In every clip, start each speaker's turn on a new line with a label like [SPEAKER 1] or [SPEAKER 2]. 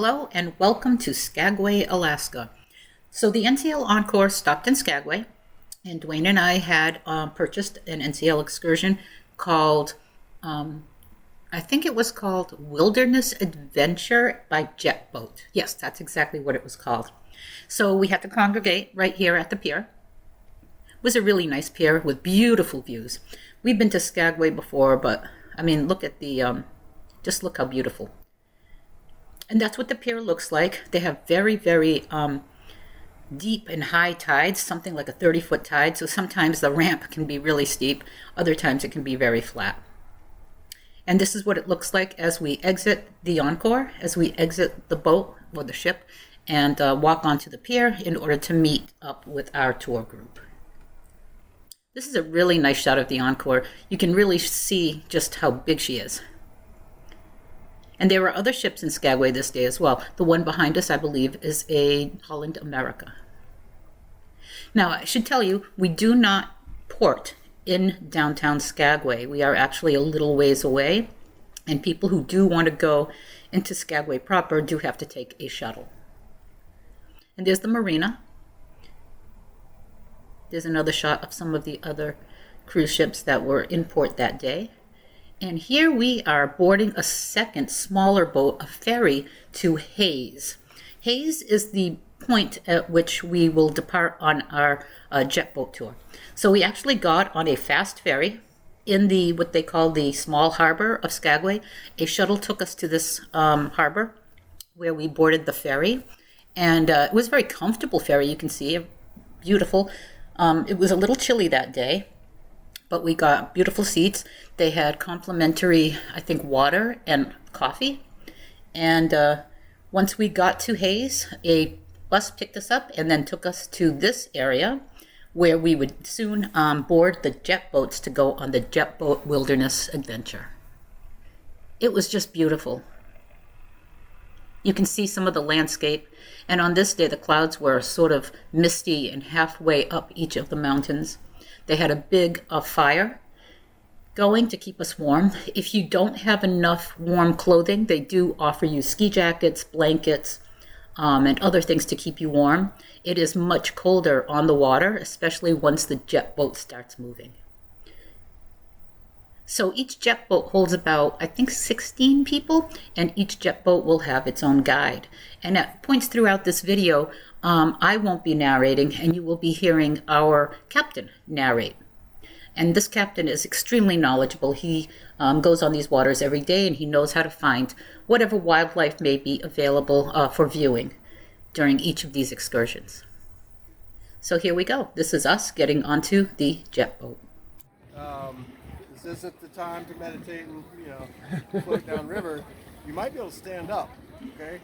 [SPEAKER 1] Hello and welcome to Skagway, Alaska. So the NCL Encore stopped in Skagway, and Dwayne and I had purchased an NCL excursion called, I think it was called Wilderness Adventure by Jetboat. Yes, that's exactly what it was called. So we had to congregate right here at the pier. It was a really nice pier with beautiful views. We've been to Skagway before, but I mean, look at the, just look how beautiful. And that's what the pier looks like. They have very, very deep and high tides, something like a 30-foot tide. So sometimes the ramp can be really steep. Other times it can be very flat. And this is what it looks like as we exit the Encore, as we exit the boat or the ship and walk onto the pier in order to meet up with our tour group. This is a really nice shot of the Encore. You can really see just how big she is. And there were other ships in Skagway this day as well. The one behind us, I believe, is a Holland America. Now, I should tell you, we do not port in downtown Skagway. We are actually a little ways away, and people who do want to go into Skagway proper do have to take a shuttle. And there's the marina. There's another shot of some of the other cruise ships that were in port that day. And here we are boarding a second smaller boat, a ferry, to Haines. Haines is the point at which we will depart on our jetboat tour. So we actually got on a fast ferry in the what they call the small harbor of Skagway. A shuttle took us to this harbor where we boarded the ferry. And it was a very comfortable ferry, you can see, beautiful. It was a little chilly that day, but we got beautiful seats. They had complimentary, I think, water and coffee. And once we got to Haines, a bus picked us up and then took us to this area where we would soon board the jet boats to go on the Jetboat Wilderness Adventure. It was just beautiful. You can see some of the landscape. And on this day, the clouds were sort of misty and halfway up each of the mountains. They had a big fire going to keep us warm. If you don't have enough warm clothing, they do offer you ski jackets, blankets, and other things to keep you warm. It is much colder on the water, especially once the jet boat starts moving. So each jet boat holds about, I think, 16 people, and each jet boat will have its own guide. And at points throughout this video, I won't be narrating, and you will be hearing our captain narrate. And this captain is extremely knowledgeable. He goes on these waters every day, and he knows how to find whatever wildlife may be available for viewing during each of these excursions. So here we go. This is us getting onto the jet boat.
[SPEAKER 2] This isn't the time to meditate and float down river. You might be able to stand up. Okay,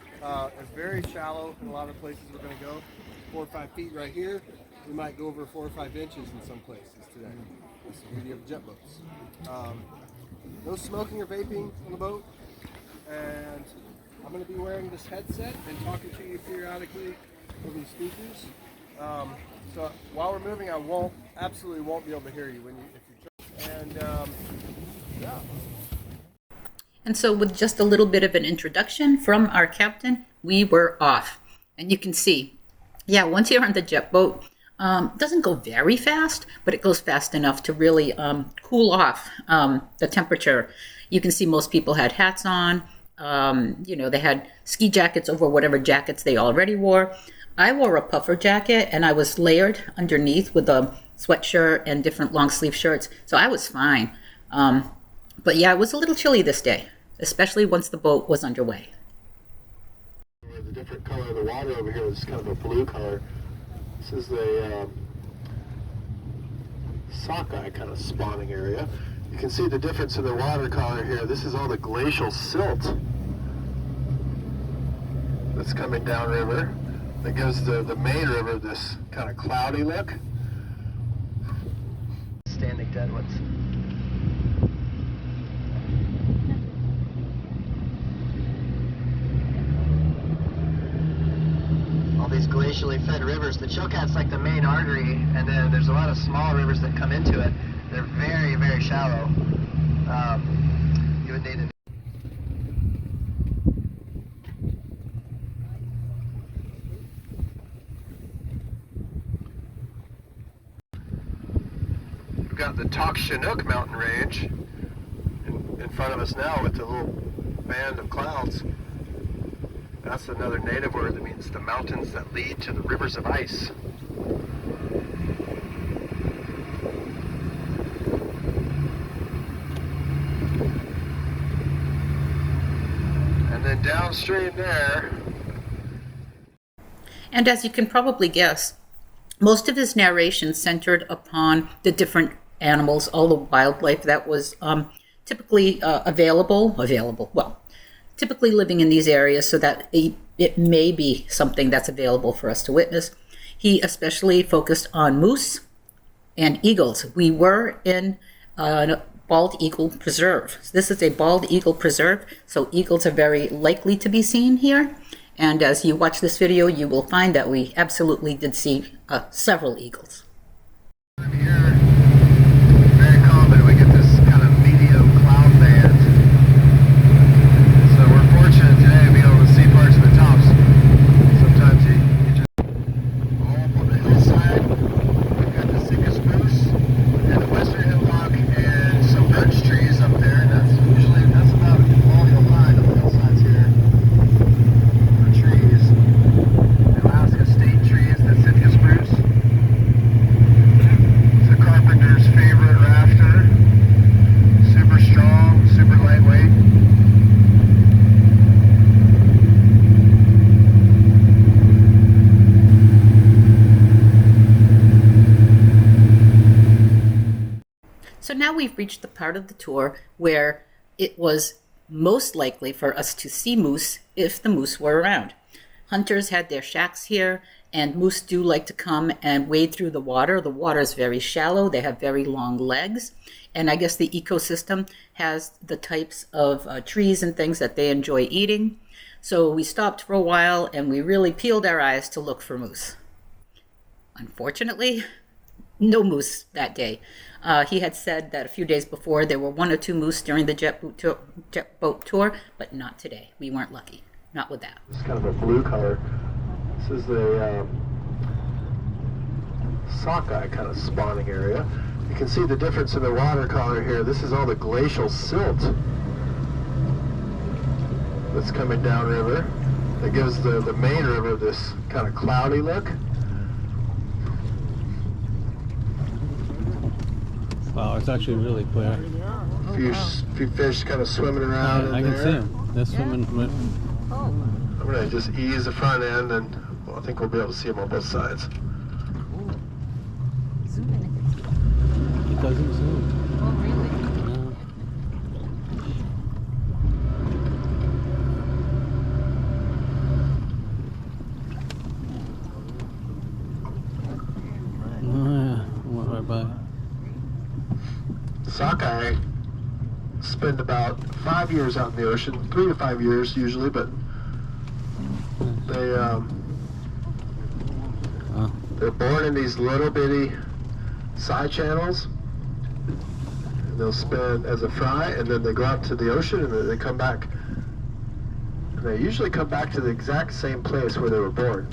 [SPEAKER 2] it's very shallow in a lot of places we're going to go. 4 or 5 feet right here. We might go over 4 or 5 inches in some places today. That's the beauty of jet boats. No smoking or vaping on the boat. And I'm going to be wearing this headset and talking to you periodically over these speakers. So while we're moving, I absolutely won't be able to hear you if you try. And yeah.
[SPEAKER 1] And so with just a little bit of an introduction from our captain, we were off. And you can see, yeah, once you're on the jet boat, doesn't go very fast, but it goes fast enough to really cool off the temperature. You can see most people had hats on. They had ski jackets over whatever jackets they already wore. I wore a puffer jacket, and I was layered underneath with a sweatshirt and different long sleeve shirts. So I was fine. But yeah, it was a little chilly this day, especially once the boat was underway.
[SPEAKER 2] The different color of the water over here is kind of a blue color. This is the sockeye kind of spawning area. You can see the difference in the water color here. This is all the glacial silt that's coming downriver. That gives the main river this kind of cloudy look. Standing deadwoods. All these glacially fed rivers. The Chilkat's like the main artery, and then there's a lot of small rivers that come into it. They're very, very shallow. You would need got the Tok Chinook mountain range in front of us now with the little band of clouds. That's another native word that means the mountains that lead to the rivers of ice. And then downstream there.
[SPEAKER 1] And as you can probably guess, most of his narration centered upon the different animals, all the wildlife that was typically typically living in these areas, so that it may be something that's available for us to witness. He especially focused on moose and eagles. We were in a bald eagle preserve. This is a bald eagle preserve, so eagles are very likely to be seen here. And as you watch this video, you will find that we absolutely did see several eagles.
[SPEAKER 2] Here, very common, we get this kind of medium cloud band. So we're fortunate today to be able to see parts of the tops. Sometimes you just all up on the hillside. We've got the Sitka spruce and the western hemlock and some birch trees up there. And that's about all you'll find on the hillsides here. Trees. Alaska state trees, the Sitka spruce. It's a carpenter's favorite rafter. Super strong, super lightweight.
[SPEAKER 1] So now we've reached the part of the tour where it was most likely for us to see moose if the moose were around. Hunters had their shacks here, and moose do like to come and wade through the water. The water is very shallow. They have very long legs. And I guess the ecosystem has the types of trees and things that they enjoy eating. So we stopped for a while and we really peeled our eyes to look for moose. Unfortunately, no moose that day. He had said that a few days before there were 1 or 2 moose during the Jetboat tour, but not today. We weren't lucky. Not with that.
[SPEAKER 2] It's kind of a blue color. This is the sockeye kind of spawning area. You can see the difference in the water color here. This is all the glacial silt that's coming downriver. That gives the main river this kind of cloudy look.
[SPEAKER 3] Wow, it's actually really clear.
[SPEAKER 2] A few fish kind of swimming around
[SPEAKER 3] I
[SPEAKER 2] in
[SPEAKER 3] can
[SPEAKER 2] there.
[SPEAKER 3] see them. They're swimming.
[SPEAKER 2] I'm going to just ease the front end, and I think we'll be able to see them on both sides.
[SPEAKER 3] It doesn't zoom.
[SPEAKER 4] Oh, really?
[SPEAKER 3] No. Oh, yeah. Went right by.
[SPEAKER 2] Sockeye spend about 5 years out in the ocean, 3 to 5 years usually, but they're born in these little bitty side channels. And they'll spend as a fry, and then they go out to the ocean, and then they come back. And they usually come back to the exact same place where they were born.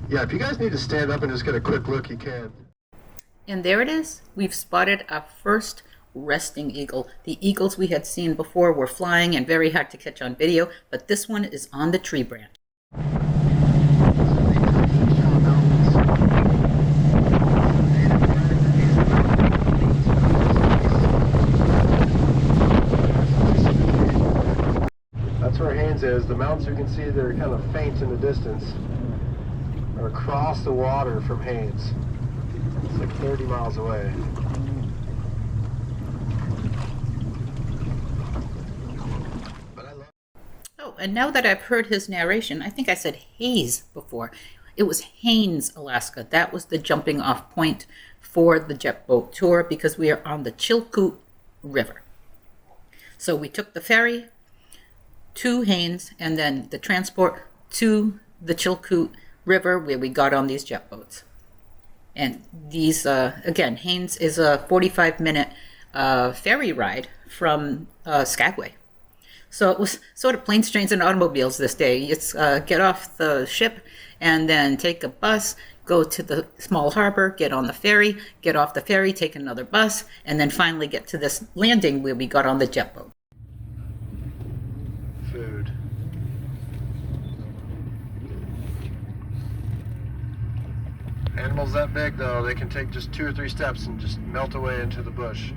[SPEAKER 2] Yeah, if you guys need to stand up and just get a quick look, you can.
[SPEAKER 1] And there it is. We've spotted our first resting eagle. The eagles we had seen before were flying and very hard to catch on video, but this one is on the tree branch. That's where Haines is. The mountains you can see that are kind of faint in the distance are across the water from Haines. It's like 30 miles away. Oh, and now that I've heard his narration, I think I said Hayes before. It was Haines, Alaska. That was the jumping off point for the Jetboat tour because we are on the Chilkoot River. So we took the ferry to Haines and then the transport to the Chilkoot River where we got on these jet boats. And these, again, Haines is a 45-minute ferry ride from Skagway. So it was sort of planes, trains, and automobiles this day. It's get off the ship and then take a bus, go to the small harbor, get on the ferry, get off the ferry, take another bus, and then finally get to this landing where we got on the jet boat.
[SPEAKER 2] Food. Animals that big, though, they can take just 2 or 3 steps and just melt away into the bush.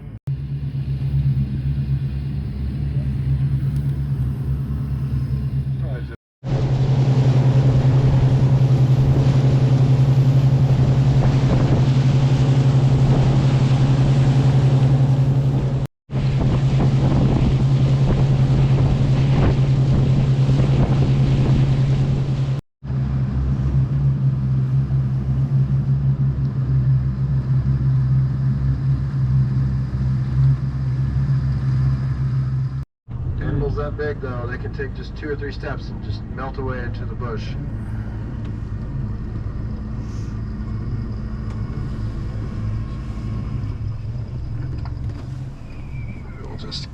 [SPEAKER 2] Animals that big, though, they can take just 2 or 3 steps and just melt away into the bush. We'll just...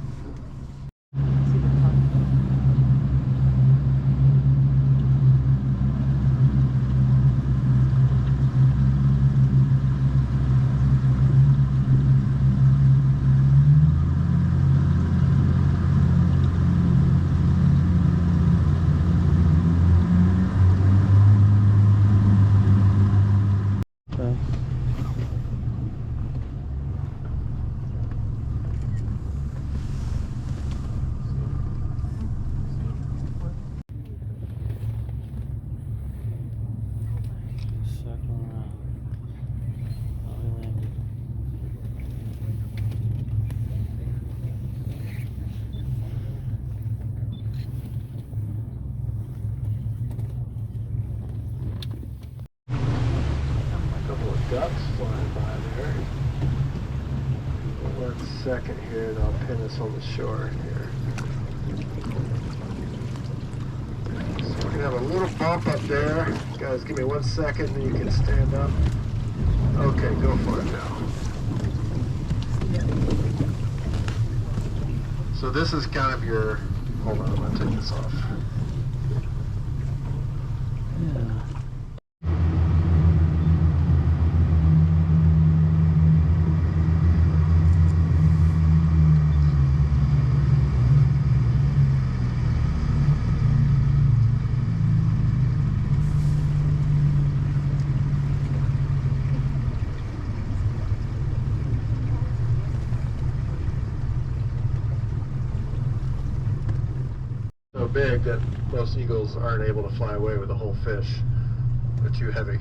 [SPEAKER 2] Ducks flying by there. 1 second here and I'll pin us on the shore here. So we're gonna have a little bump up there. Guys, give me 1 second and you can stand up. Okay, go for it now. So this is kind of your, hold on, I'm gonna take this off.
[SPEAKER 3] Yeah.
[SPEAKER 2] So big that most eagles aren't able to fly away with a whole fish. They're too heavy.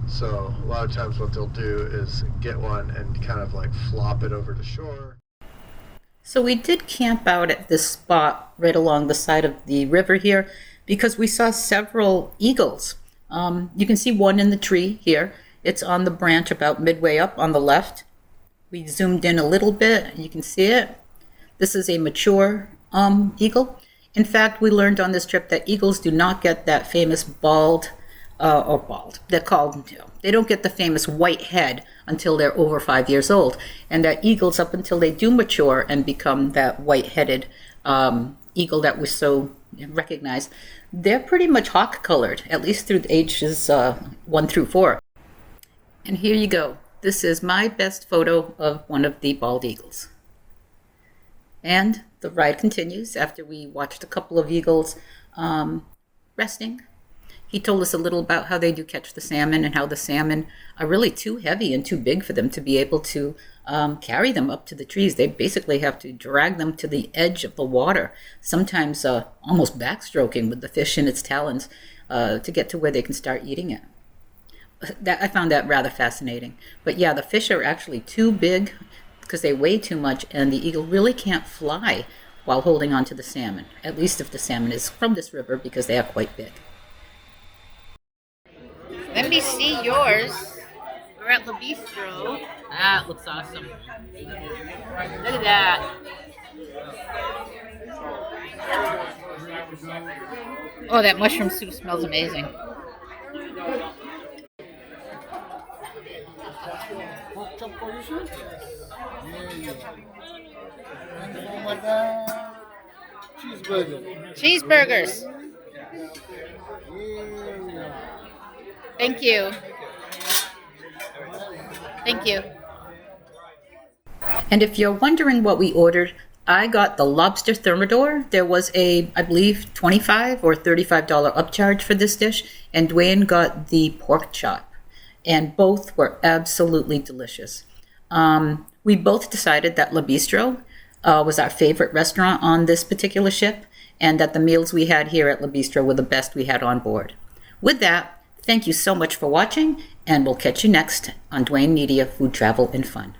[SPEAKER 2] So a lot of times what they'll do is get one and kind of like flop it over the shore.
[SPEAKER 1] So we did camp out at this spot right along the side of the river here because we saw several eagles. You can see one in the tree here. It's on the branch about midway up on the left. We zoomed in a little bit, you can see it. This is a mature eagle. In fact, we learned on this trip that eagles do not get that famous bald. They're called, they don't get the famous white head until they're over 5 years old. And that eagles, up until they do mature and become that white-headed eagle that we so recognize, they're pretty much hawk-colored, at least through the ages 1 through 4. And here you go. This is my best photo of one of the bald eagles. And the ride continues after we watched a couple of eagles resting. He told us a little about how they do catch the salmon and how the salmon are really too heavy and too big for them to be able to carry them up to the trees. They basically have to drag them to the edge of the water, sometimes almost backstroking with the fish in its talons to get to where they can start eating it. I found that rather fascinating. But yeah, the fish are actually too big because they weigh too much, and the eagle really can't fly while holding on to the salmon, at least if the salmon is from this river, because they are quite big. Let me see yours. We're at the Bistro. That looks awesome. Look at that. Oh, that mushroom soup smells amazing.
[SPEAKER 4] Pork chop for you, sir? Yeah. And for madam, cheeseburger.
[SPEAKER 1] Cheeseburgers.
[SPEAKER 4] Yeah.
[SPEAKER 1] Thank you. Thank you. And if you're wondering what we ordered, I got the lobster thermidor. There was a, I believe, $25 or $35 upcharge for this dish, and Dwayne got the pork chop, and both were absolutely delicious. We both decided that La Bistro was our favorite restaurant on this particular ship, and that the meals we had here at La Bistro were the best we had on board. With that, thank you so much for watching, and we'll catch you next on Dwayne Media Food, Travel, and Fun.